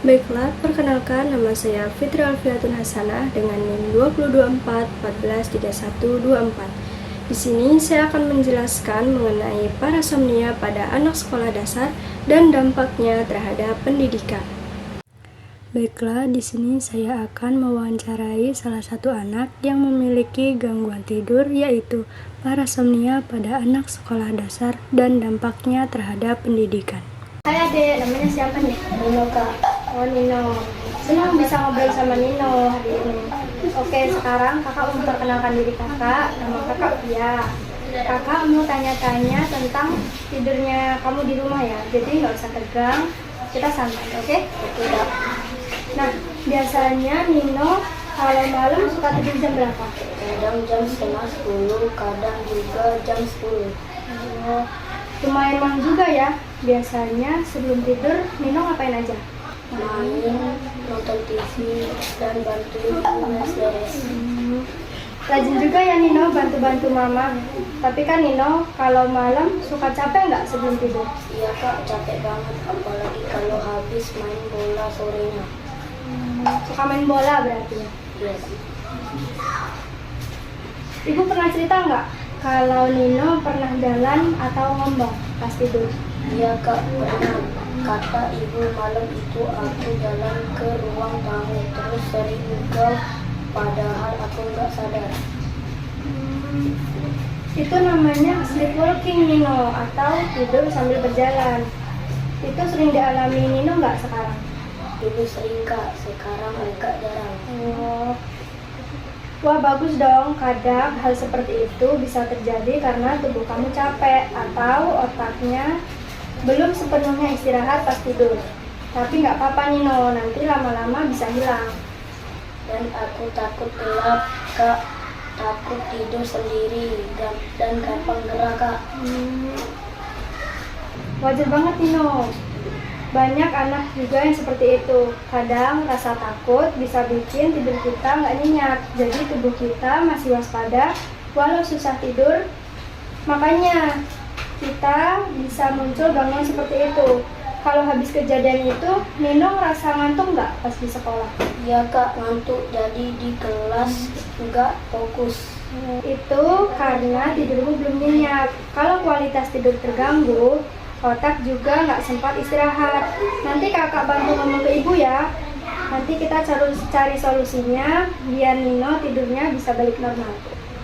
Baiklah, perkenalkan nama saya Fitri Alfiatun Hasanah dengan NIM 224143124. Di sini saya akan menjelaskan mengenai parasomnia pada anak sekolah dasar dan dampaknya terhadap pendidikan. Baiklah, di sini saya akan mewawancarai salah satu anak yang memiliki gangguan tidur, yaitu parasomnia pada anak sekolah dasar dan dampaknya terhadap pendidikan. Hai adik, namanya siapa nih? Nino, Kak. Oh, Nino. Senang bisa ngobrol sama Nino hari ini. Oke, sekarang kakak mau memperkenalkan diri kakak. Nama kakak Pia. Kakak mau tanya-tanya tentang tidurnya kamu di rumah ya. Jadi nggak usah tegang, kita santai, oke? Oke, Kak. Nah, biasanya Nino kalau malam suka tidur jam berapa? Kadang jam setengah 10, kadang juga jam 10. Oh, lumayan malam juga ya. Biasanya sebelum tidur Nino ngapain aja? Main, nonton TV, dan bantuin beres-beres. Rajin juga ya Nino bantu-bantu mama. Tapi kan Nino kalau malam suka capek nggak sebelum tidur? Iya, Kak, capek banget. Apalagi kalau habis main bola sorenya. Suka main bola berarti ya? Iya. Ibu pernah cerita nggak kalau Nino pernah jalan atau ngomong pas tidur? Iya, Kak, pernah. Kata ibu malam itu aku jalan ke ruang tamu, terus sering juga, padahal aku nggak sadar. Itu namanya sleepwalking Nino, atau tidur sambil berjalan. Itu sering dialami Nino nggak sekarang? Dulu sering, Kak, sekarang agak jarang. Oh. Wah, bagus dong. Kadang hal seperti itu bisa terjadi karena tubuh kamu capek atau otaknya belum sepenuhnya istirahat pas tidur. Tapi nggak apa-apa Nino, nanti lama-lama bisa hilang. Dan aku takut gelap, Kak. Takut tidur sendiri dan gampang gerah, Kak. Wajar banget Nino. Banyak anak juga yang seperti itu. Kadang rasa takut bisa bikin tidur kita nggak nyenyak. Jadi tubuh kita masih waspada walau susah tidur. Makanya kita bisa muncul gangguan seperti itu. Kalau habis kejadian itu, Nino ngerasa ngantuk nggak pas di sekolah? Iya, Kak, ngantuk, jadi di kelas nggak fokus. Itu karena tidurmu belum nyenyak. Kalau kualitas tidur terganggu, otak juga nggak sempat istirahat. Nanti kakak bantu ngomong ke ibu ya. Nanti kita cari solusinya biar Nino tidurnya bisa balik normal.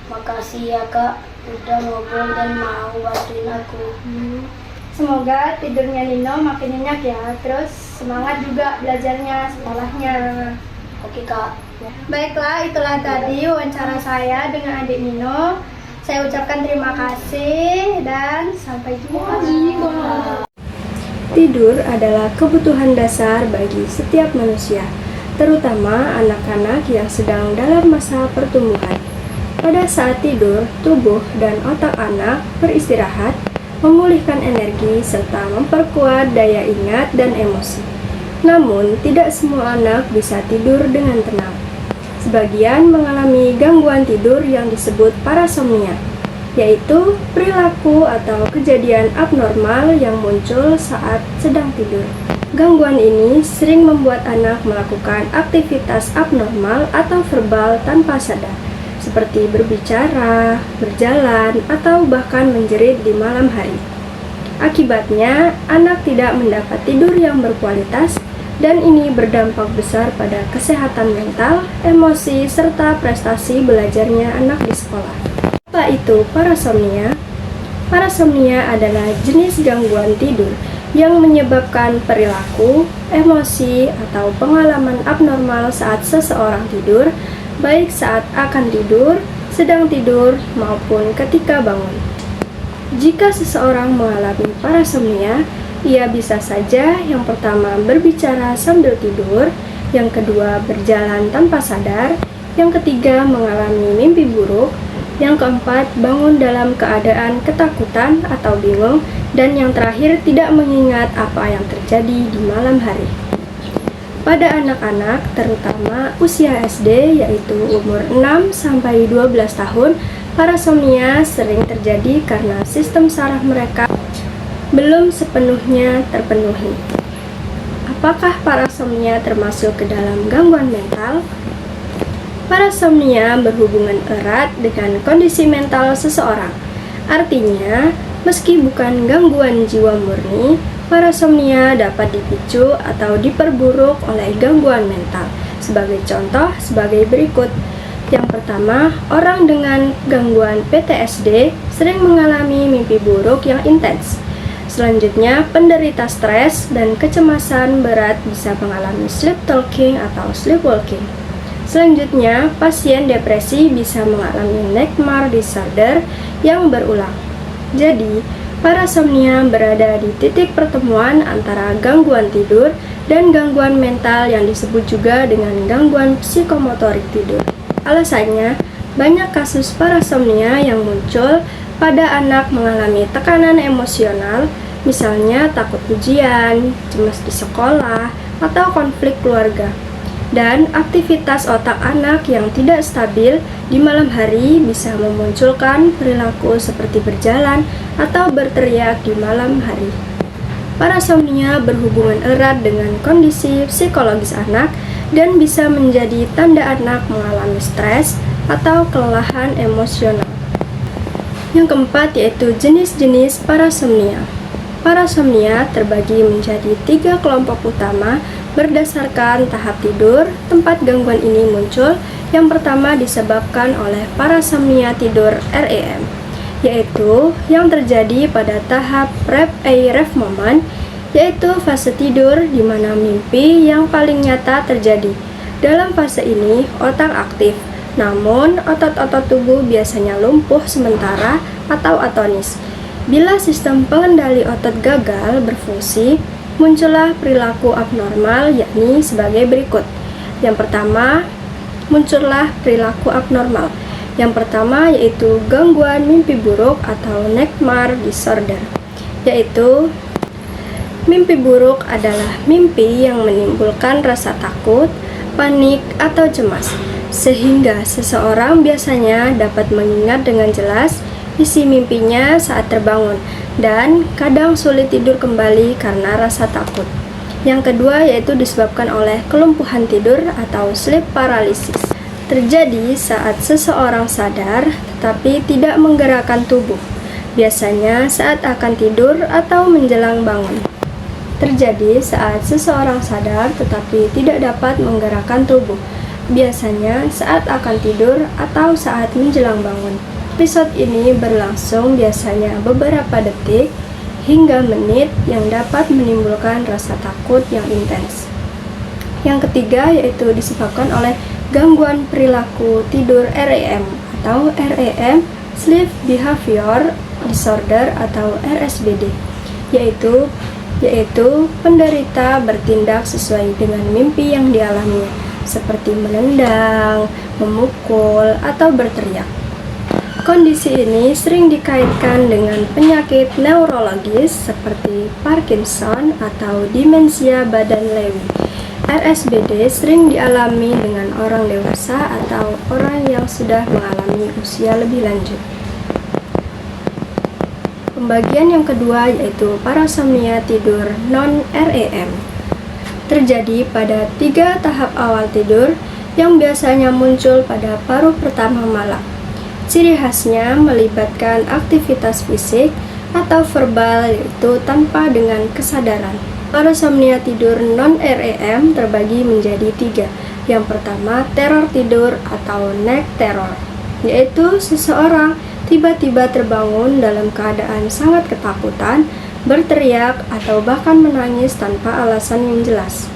Makasih ya, Kak, udah ngobrol dan mau bantuin aku. Semoga tidurnya Nino makin nyenyak ya. Terus semangat juga belajarnya, sekolahnya. Oke, Kak. Baiklah, itulah tadi wawancara saya dengan adik Nino. Saya ucapkan terima kasih dan sampai jumpa. Tidur adalah kebutuhan dasar bagi setiap manusia, terutama anak-anak yang sedang dalam masa pertumbuhan. Pada saat tidur, tubuh dan otak anak beristirahat, memulihkan energi, serta memperkuat daya ingat dan emosi. Namun, tidak semua anak bisa tidur dengan tenang. Sebagian mengalami gangguan tidur yang disebut parasomnia, yaitu perilaku atau kejadian abnormal yang muncul saat sedang tidur. Gangguan ini sering membuat anak melakukan aktivitas abnormal atau verbal tanpa sadar, seperti berbicara, berjalan, atau bahkan menjerit di malam hari. Akibatnya, anak tidak mendapat tidur yang berkualitas, dan ini berdampak besar pada kesehatan mental, emosi, serta prestasi belajarnya anak di sekolah. Apa itu parasomnia? Parasomnia adalah jenis gangguan tidur yang menyebabkan perilaku, emosi, atau pengalaman abnormal saat seseorang tidur, baik saat akan tidur, sedang tidur, maupun ketika bangun. Jika seseorang mengalami parasomnia, ia bisa saja yang pertama berbicara sambil tidur, yang kedua berjalan tanpa sadar, yang ketiga mengalami mimpi buruk, yang keempat bangun dalam keadaan ketakutan atau bingung, dan yang terakhir tidak mengingat apa yang terjadi di malam hari. Pada anak-anak, terutama usia SD, yaitu umur 6-12 tahun, parasomnia sering terjadi karena sistem saraf mereka belum sepenuhnya terpenuhi. Apakah parasomnia termasuk ke dalam gangguan mental? Parasomnia berhubungan erat dengan kondisi mental seseorang. Artinya, meski bukan gangguan jiwa murni, parasomnia dapat dipicu atau diperburuk oleh gangguan mental. Sebagai contoh, sebagai berikut. Yang pertama, orang dengan gangguan PTSD sering mengalami mimpi buruk yang intens. Selanjutnya, penderita stres dan kecemasan berat bisa mengalami sleep talking atau sleepwalking. Selanjutnya, pasien depresi bisa mengalami nightmare disorder yang berulang. Jadi, parasomnia berada di titik pertemuan antara gangguan tidur dan gangguan mental yang disebut juga dengan gangguan psikomotorik tidur. Alasannya, banyak kasus parasomnia yang muncul pada anak mengalami tekanan emosional, misalnya takut ujian, cemas di sekolah, atau konflik keluarga. Dan aktivitas otak anak yang tidak stabil di malam hari bisa memunculkan perilaku seperti berjalan atau berteriak di malam hari. Parasomnia berhubungan erat dengan kondisi psikologis anak dan bisa menjadi tanda anak mengalami stres atau kelelahan emosional. Yang keempat yaitu jenis-jenis parasomnia. Parasomnia terbagi menjadi 3 kelompok utama berdasarkan tahap tidur tempat gangguan ini muncul. Yang pertama disebabkan oleh parasomnia tidur REM, yaitu yang terjadi pada tahap REM moment, yaitu fase tidur di mana mimpi yang paling nyata terjadi. Dalam fase ini, otak aktif, namun otot-otot tubuh biasanya lumpuh sementara atau atonis. Bila sistem pengendali otot gagal berfungsi, muncullah perilaku abnormal, yakni sebagai berikut. Yang pertama, muncullah perilaku abnormal. Yang pertama yaitu gangguan mimpi buruk atau nightmare disorder, yaitu mimpi buruk adalah mimpi yang menimbulkan rasa takut, panik, atau cemas, sehingga seseorang biasanya dapat mengingat dengan jelas isi mimpinya saat terbangun, dan kadang sulit tidur kembali karena rasa takut. Yang kedua yaitu disebabkan oleh kelumpuhan tidur atau sleep paralysis. Terjadi saat seseorang sadar tetapi tidak menggerakkan tubuh, biasanya saat akan tidur atau menjelang bangun. Terjadi saat seseorang sadar tetapi tidak dapat menggerakkan tubuh, biasanya saat akan tidur atau saat menjelang bangun. Episode ini berlangsung biasanya beberapa detik hingga menit yang dapat menimbulkan rasa takut yang intens. Yang ketiga yaitu disebabkan oleh gangguan perilaku tidur REM atau REM Sleep Behavior Disorder atau RSBD, yaitu penderita bertindak sesuai dengan mimpi yang dialami, seperti menendang, memukul, atau berteriak. Kondisi ini sering dikaitkan dengan penyakit neurologis seperti Parkinson atau demensia badan Lewy. RSBD sering dialami dengan orang dewasa atau orang yang sudah mengalami usia lebih lanjut. Pembagian yang kedua yaitu parasomnia tidur non-REM. Terjadi pada 3 tahap awal tidur yang biasanya muncul pada paruh pertama malam. Ciri khasnya melibatkan aktivitas fisik atau verbal, yaitu tanpa dengan kesadaran. Parasomnia tidur non-REM terbagi menjadi 3. Yang pertama, teror tidur atau night terror, yaitu seseorang tiba-tiba terbangun dalam keadaan sangat ketakutan, berteriak, atau bahkan menangis tanpa alasan yang jelas.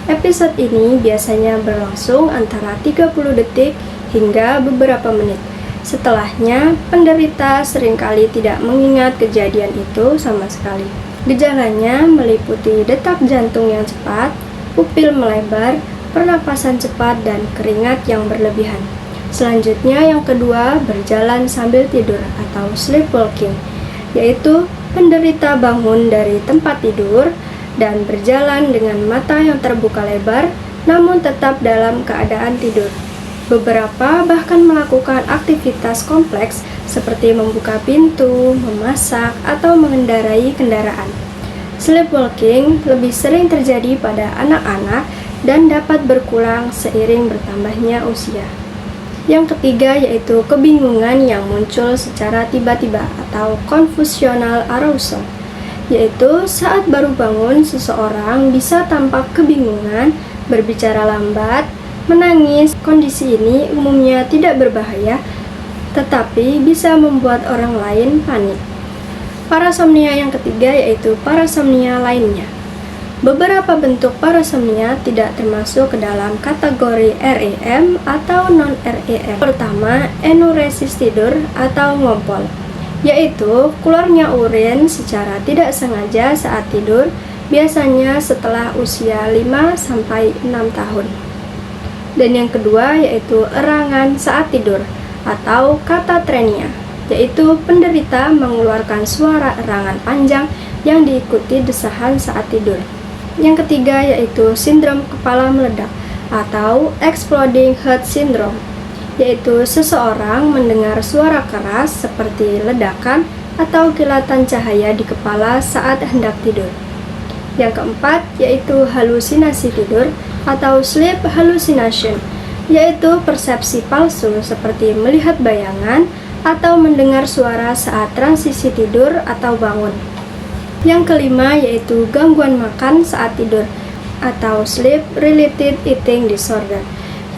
Episode ini biasanya berlangsung antara 30 detik hingga beberapa menit. Setelahnya, penderita seringkali tidak mengingat kejadian itu sama sekali. Gejalanya meliputi detak jantung yang cepat, pupil melebar, pernapasan cepat, dan keringat yang berlebihan. Selanjutnya yang kedua, berjalan sambil tidur atau sleepwalking, yaitu penderita bangun dari tempat tidur dan berjalan dengan mata yang terbuka lebar namun tetap dalam keadaan tidur. Beberapa bahkan melakukan aktivitas kompleks seperti membuka pintu, memasak, atau mengendarai kendaraan. Sleepwalking lebih sering terjadi pada anak-anak dan dapat berkurang seiring bertambahnya usia. Yang ketiga yaitu kebingungan yang muncul secara tiba-tiba atau confusional arousal, yaitu saat baru bangun seseorang bisa tampak kebingungan, berbicara lambat, menangis. Kondisi ini umumnya tidak berbahaya, tetapi bisa membuat orang lain panik. Parasomnia yang ketiga yaitu parasomnia lainnya. Beberapa bentuk parasomnia tidak termasuk ke dalam kategori REM atau non-REM. Pertama, enuresis tidur atau ngompol, yaitu keluarnya urin secara tidak sengaja saat tidur, biasanya setelah usia 5-6 tahun. Dan yang kedua yaitu erangan saat tidur atau katatrenia, yaitu penderita mengeluarkan suara erangan panjang yang diikuti desahan saat tidur. Yang ketiga yaitu sindrom kepala meledak atau exploding head syndrome, yaitu seseorang mendengar suara keras seperti ledakan atau kilatan cahaya di kepala saat hendak tidur. Yang keempat yaitu halusinasi tidur atau sleep hallucination, yaitu persepsi palsu seperti melihat bayangan atau mendengar suara saat transisi tidur atau bangun. Yang kelima yaitu gangguan makan saat tidur atau sleep related eating disorder,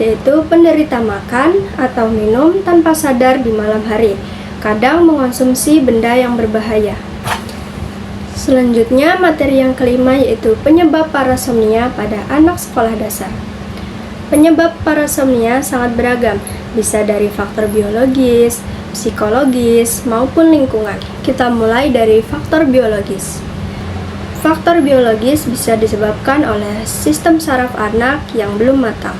yaitu penderita makan atau minum tanpa sadar di malam hari, kadang mengonsumsi benda yang berbahaya. Selanjutnya materi yang kelima yaitu penyebab parasomnia pada anak sekolah dasar. Penyebab parasomnia sangat beragam, bisa dari faktor biologis, psikologis, maupun lingkungan. Kita mulai dari faktor biologis. Faktor biologis bisa disebabkan oleh sistem saraf anak yang belum matang.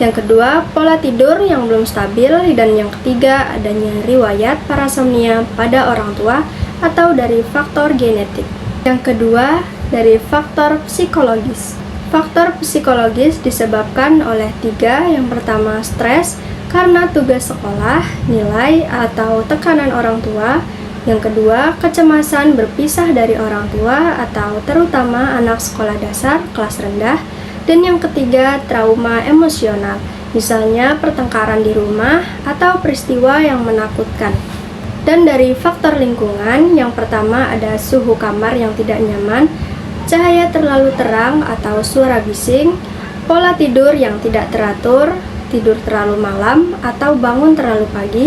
Yang kedua, pola tidur yang belum stabil. Dan yang ketiga, adanya riwayat parasomnia pada orang tua atau dari faktor genetik. Yang kedua, dari faktor psikologis. Faktor psikologis disebabkan oleh tiga. Yang pertama, stres karena tugas sekolah, nilai, atau tekanan orang tua. Yang kedua, kecemasan berpisah dari orang tua atau terutama anak sekolah dasar kelas rendah. Dan yang ketiga, trauma emosional, misalnya pertengkaran di rumah atau peristiwa yang menakutkan. Dan dari faktor lingkungan, yang pertama ada suhu kamar yang tidak nyaman, cahaya terlalu terang atau suara bising, pola tidur yang tidak teratur, tidur terlalu malam atau bangun terlalu pagi,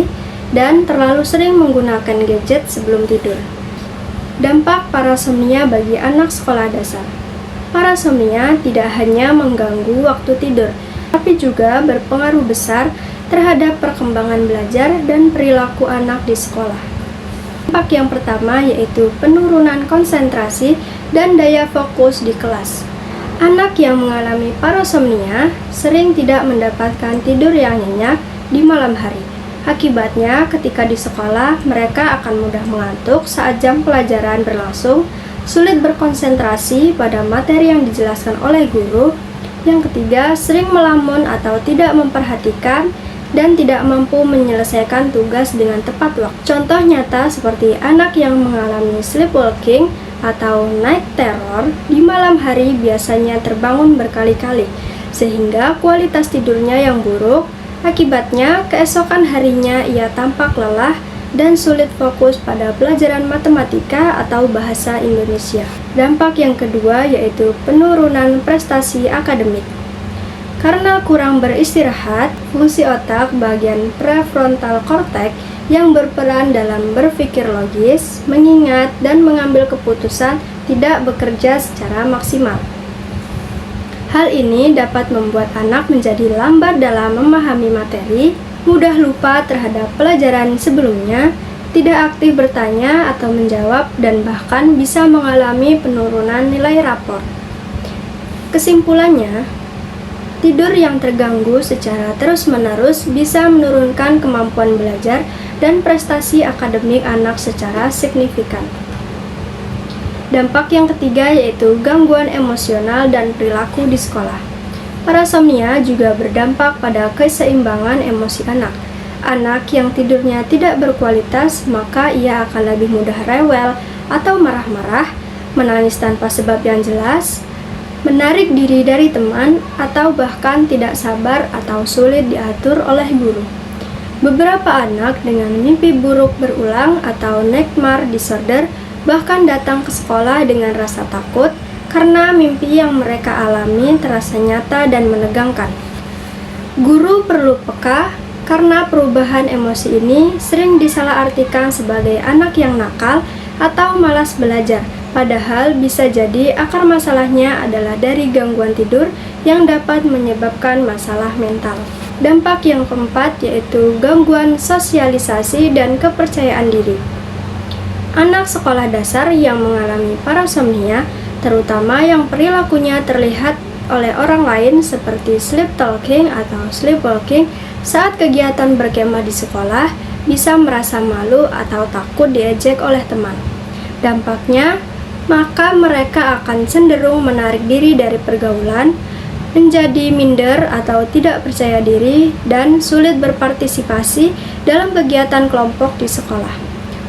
dan terlalu sering menggunakan gadget sebelum tidur. Dampak parasomnia bagi anak sekolah dasar. Parasomnia tidak hanya mengganggu waktu tidur, tapi juga berpengaruh besar terhadap perkembangan belajar dan perilaku anak di sekolah. Dampak yang pertama yaitu penurunan konsentrasi dan daya fokus di kelas. Anak yang mengalami parasomnia sering tidak mendapatkan tidur yang nyenyak di malam hari. Akibatnya, ketika di sekolah, mereka akan mudah mengantuk saat jam pelajaran berlangsung, sulit berkonsentrasi pada materi yang dijelaskan oleh guru. Yang ketiga, sering melamun atau tidak memperhatikan dan tidak mampu menyelesaikan tugas dengan tepat waktu. Contoh nyata seperti anak yang mengalami sleepwalking atau night terror di malam hari biasanya terbangun berkali-kali, sehingga kualitas tidurnya yang buruk. Akibatnya, keesokan harinya ia tampak lelah dan sulit fokus pada pelajaran matematika atau bahasa Indonesia. Dampak yang kedua yaitu penurunan prestasi akademik. Karena kurang beristirahat, fungsi otak bagian prefrontal cortex yang berperan dalam berpikir logis, mengingat, dan mengambil keputusan tidak bekerja secara maksimal. Hal ini dapat membuat anak menjadi lambat dalam memahami materi, mudah lupa terhadap pelajaran sebelumnya, tidak aktif bertanya atau menjawab, dan bahkan bisa mengalami penurunan nilai rapor. Kesimpulannya, tidur yang terganggu secara terus-menerus bisa menurunkan kemampuan belajar dan prestasi akademik anak secara signifikan. Dampak yang ketiga yaitu gangguan emosional dan perilaku di sekolah. Parasomnia juga berdampak pada keseimbangan emosi anak. Anak yang tidurnya tidak berkualitas, maka ia akan lebih mudah rewel atau marah-marah, menangis tanpa sebab yang jelas, menarik diri dari teman, atau bahkan tidak sabar atau sulit diatur oleh guru. Beberapa anak dengan mimpi buruk berulang atau nightmare disorder bahkan datang ke sekolah dengan rasa takut karena mimpi yang mereka alami terasa nyata dan menegangkan. Guru perlu peka karena perubahan emosi ini sering disalahartikan sebagai anak yang nakal atau malas belajar, padahal bisa jadi akar masalahnya adalah dari gangguan tidur yang dapat menyebabkan masalah mental. Dampak yang keempat yaitu gangguan sosialisasi dan kepercayaan diri. Anak sekolah dasar yang mengalami parasomnia, terutama yang perilakunya terlihat oleh orang lain seperti sleep talking atau sleepwalking saat kegiatan berkemah di sekolah, bisa merasa malu atau takut diejek oleh teman. Dampaknya, maka mereka akan cenderung menarik diri dari pergaulan, menjadi minder atau tidak percaya diri, dan sulit berpartisipasi dalam kegiatan kelompok di sekolah.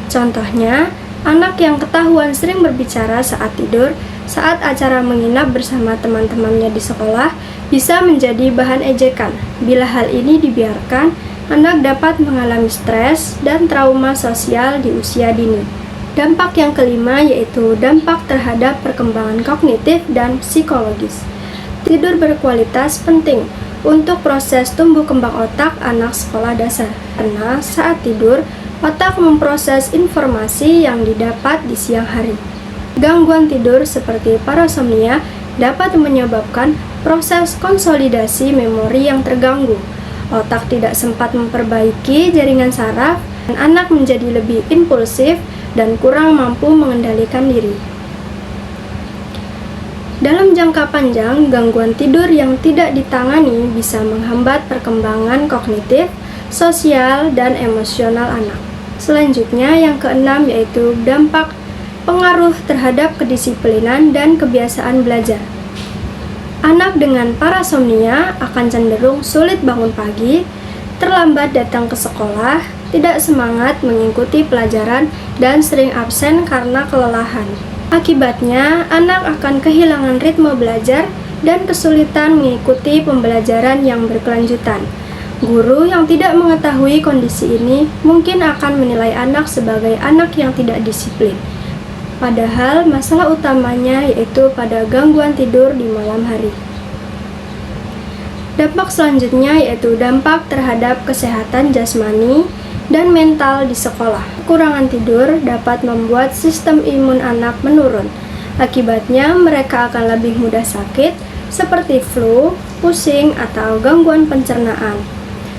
Contohnya, anak yang ketahuan sering berbicara saat tidur, saat acara menginap bersama teman-temannya di sekolah, bisa menjadi bahan ejekan. Bila hal ini dibiarkan, anak dapat mengalami stres dan trauma sosial di usia dini. Dampak yang kelima yaitu dampak terhadap perkembangan kognitif dan psikologis. Tidur berkualitas penting untuk proses tumbuh kembang otak anak sekolah dasar, karena saat tidur, otak memproses informasi yang didapat di siang hari. Gangguan tidur seperti parasomnia dapat menyebabkan proses konsolidasi memori yang terganggu. Otak tidak sempat memperbaiki jaringan saraf, dan anak menjadi lebih impulsif dan kurang mampu mengendalikan diri. Dalam jangka panjang, gangguan tidur yang tidak ditangani bisa menghambat perkembangan kognitif, sosial, dan emosional anak. Selanjutnya, yang keenam yaitu dampak pengaruh terhadap kedisiplinan dan kebiasaan belajar. Anak dengan parasomnia akan cenderung sulit bangun pagi, terlambat datang ke sekolah, tidak semangat mengikuti pelajaran, dan sering absen karena kelelahan. Akibatnya, anak akan kehilangan ritme belajar dan kesulitan mengikuti pembelajaran yang berkelanjutan. Guru yang tidak mengetahui kondisi ini mungkin akan menilai anak sebagai anak yang tidak disiplin. Padahal masalah utamanya yaitu pada gangguan tidur di malam hari. Dampak selanjutnya yaitu dampak terhadap kesehatan jasmani dan mental di sekolah. Kekurangan tidur dapat membuat sistem imun anak menurun. Akibatnya mereka akan lebih mudah sakit seperti flu, pusing, atau gangguan pencernaan.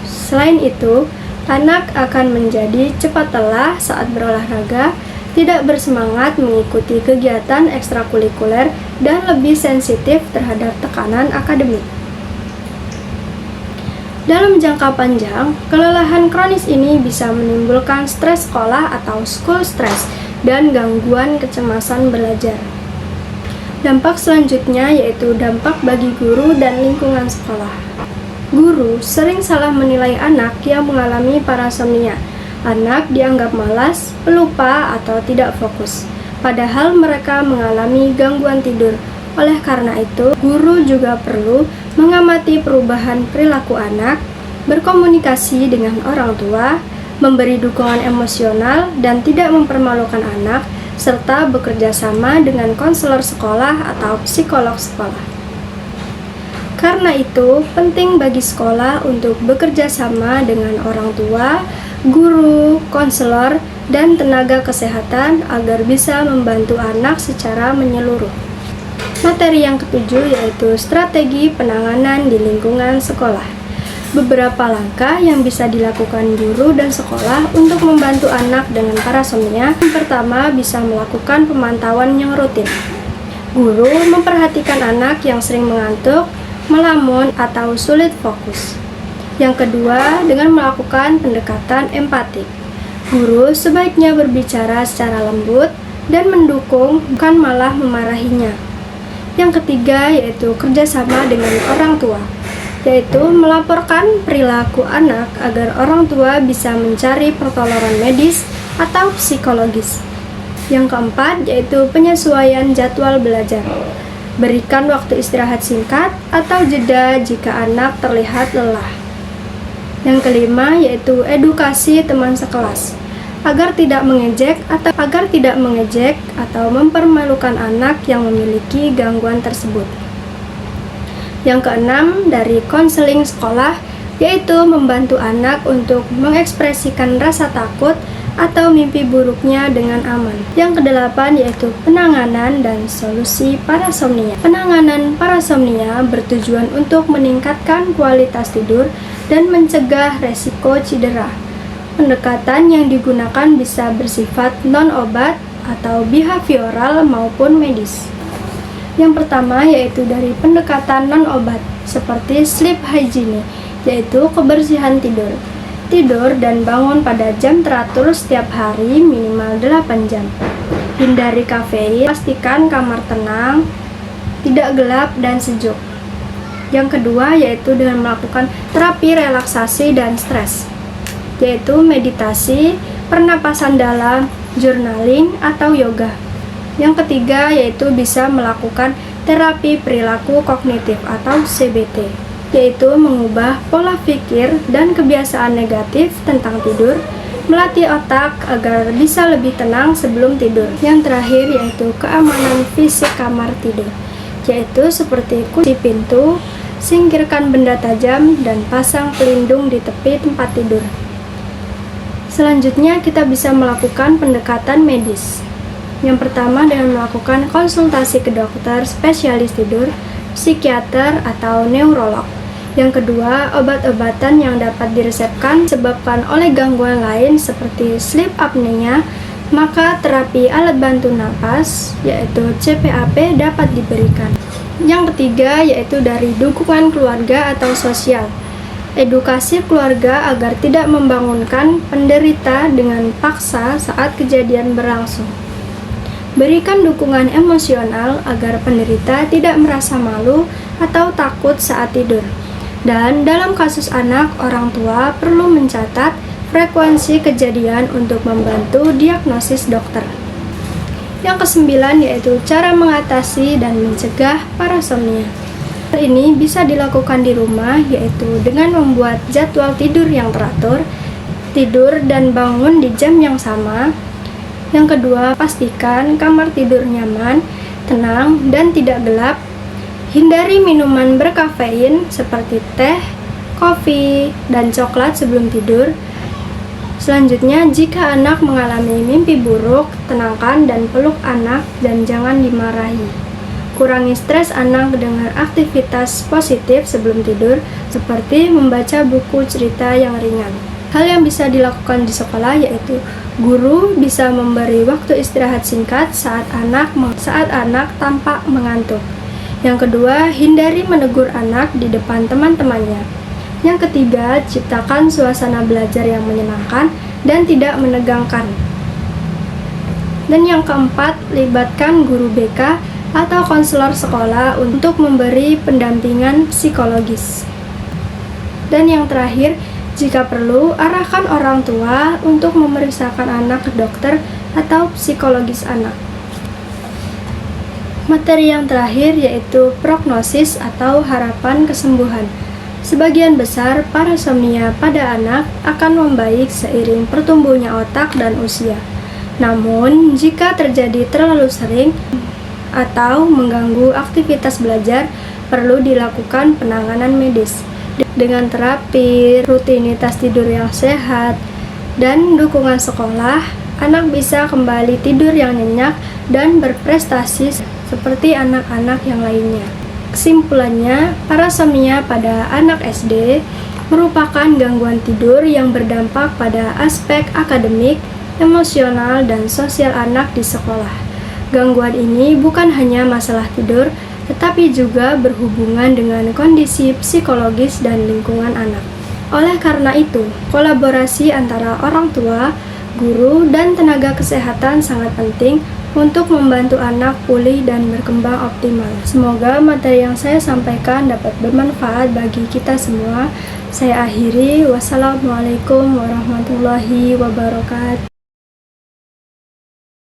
Selain itu, anak akan menjadi cepat lelah saat berolahraga, tidak bersemangat mengikuti kegiatan ekstrakurikuler, dan lebih sensitif terhadap tekanan akademik. Dalam jangka panjang, kelelahan kronis ini bisa menimbulkan stres sekolah atau school stress dan gangguan kecemasan belajar. Dampak selanjutnya yaitu dampak bagi guru dan lingkungan sekolah. Guru sering salah menilai anak yang mengalami parasomnia. Anak dianggap malas, pelupa, atau tidak fokus, padahal mereka mengalami gangguan tidur. Oleh karena itu, guru juga perlu mengamati perubahan perilaku anak, berkomunikasi dengan orang tua, memberi dukungan emosional, dan tidak mempermalukan anak, serta bekerja sama dengan konselor sekolah atau psikolog sekolah. Karena itu, penting bagi sekolah untuk bekerja sama dengan orang tua, guru, konselor, dan tenaga kesehatan agar bisa membantu anak secara menyeluruh. Materi yang ketujuh yaitu strategi penanganan di lingkungan sekolah. Beberapa langkah yang bisa dilakukan guru dan sekolah untuk membantu anak dengan parasomnia. Yang pertama, bisa melakukan pemantauan yang rutin. Guru memperhatikan anak yang sering mengantuk, melamun, atau sulit fokus. Yang kedua, dengan melakukan pendekatan empatik. Guru sebaiknya berbicara secara lembut dan mendukung, bukan malah memarahinya. Yang ketiga yaitu kerjasama dengan orang tua, yaitu melaporkan perilaku anak agar orang tua bisa mencari pertolongan medis atau psikologis. Yang keempat yaitu penyesuaian jadwal belajar. Berikan waktu istirahat singkat atau jeda jika anak terlihat lelah. Yang kelima yaitu edukasi teman sekelas agar tidak mengejek atau mempermalukan anak yang memiliki gangguan tersebut. Yang keenam dari konseling sekolah yaitu membantu anak untuk mengekspresikan rasa takut atau mimpi buruknya dengan aman. Yang kedelapan yaitu penanganan dan solusi parasomnia. Penanganan parasomnia bertujuan untuk meningkatkan kualitas tidur dan mencegah resiko cedera. Pendekatan yang digunakan bisa bersifat non-obat atau behavioral maupun medis. Yang pertama yaitu dari pendekatan non-obat seperti sleep hygiene, yaitu kebersihan tidur. Tidur dan bangun pada jam teratur setiap hari minimal 8 jam. Hindari kafein, pastikan kamar tenang, tidak gelap dan sejuk. Yang kedua yaitu dengan melakukan terapi relaksasi dan stres, yaitu meditasi, pernapasan dalam, journaling, atau yoga. Yang ketiga yaitu bisa melakukan terapi perilaku kognitif atau CBT, yaitu mengubah pola pikir dan kebiasaan negatif tentang tidur, melatih otak agar bisa lebih tenang sebelum tidur. Yang terakhir yaitu keamanan fisik kamar tidur, yaitu seperti kunci pintu, singkirkan benda tajam, dan pasang pelindung di tepi tempat tidur. Selanjutnya kita bisa melakukan pendekatan medis. Yang pertama dengan melakukan konsultasi ke dokter spesialis tidur, psikiater, atau neurolog. Yang kedua, obat-obatan yang dapat diresepkan disebabkan oleh gangguan lain seperti sleep apnea, maka terapi alat bantu napas yaitu CPAP dapat diberikan. Yang ketiga yaitu dari dukungan keluarga atau sosial. Edukasi keluarga agar tidak membangunkan penderita dengan paksa saat kejadian berlangsung. Berikan dukungan emosional agar penderita tidak merasa malu atau takut saat tidur. Dan dalam kasus anak, orang tua perlu mencatat frekuensi kejadian untuk membantu diagnosis dokter. Yang kesembilan yaitu cara mengatasi dan mencegah parasomnia. Ini bisa dilakukan di rumah, yaitu dengan membuat jadwal tidur yang teratur, tidur dan bangun di jam yang sama. Yang kedua, pastikan kamar tidur nyaman, tenang, dan tidak gelap. Hindari minuman berkafein seperti teh, kopi, dan coklat sebelum tidur. Selanjutnya, jika anak mengalami mimpi buruk, tenangkan dan peluk anak dan jangan dimarahi. Kurangi stres anak dengan aktivitas positif sebelum tidur, seperti membaca buku cerita yang ringan. Hal yang bisa dilakukan di sekolah yaitu guru bisa memberi waktu istirahat singkat saat anak tampak mengantuk. Yang kedua, hindari menegur anak di depan teman-temannya. Yang ketiga, ciptakan suasana belajar yang menyenangkan dan tidak menegangkan. Dan yang keempat, libatkan guru BK atau konselor sekolah untuk memberi pendampingan psikologis. Dan yang terakhir, jika perlu, arahkan orang tua untuk memeriksakan anak ke dokter atau psikologis anak. Materi yang terakhir yaitu prognosis atau harapan kesembuhan. Sebagian besar parasomnia pada anak akan membaik seiring pertumbuhnya otak dan usia. Namun, jika terjadi terlalu sering atau mengganggu aktivitas belajar, perlu dilakukan penanganan medis dengan terapi, rutinitas tidur yang sehat, dan dukungan sekolah. Anak bisa kembali tidur yang nyenyak dan berprestasi seperti anak-anak yang lainnya. Kesimpulannya, parasomnia pada anak SD merupakan gangguan tidur yang berdampak pada aspek akademik, emosional, dan sosial anak di sekolah. Gangguan ini bukan hanya masalah tidur, tetapi juga berhubungan dengan kondisi psikologis dan lingkungan anak. Oleh karena itu, kolaborasi antara orang tua, guru, dan tenaga kesehatan sangat penting untuk membantu anak pulih dan berkembang optimal. Semoga materi yang saya sampaikan dapat bermanfaat bagi kita semua. Saya akhiri, wassalamualaikum warahmatullahi wabarakatuh.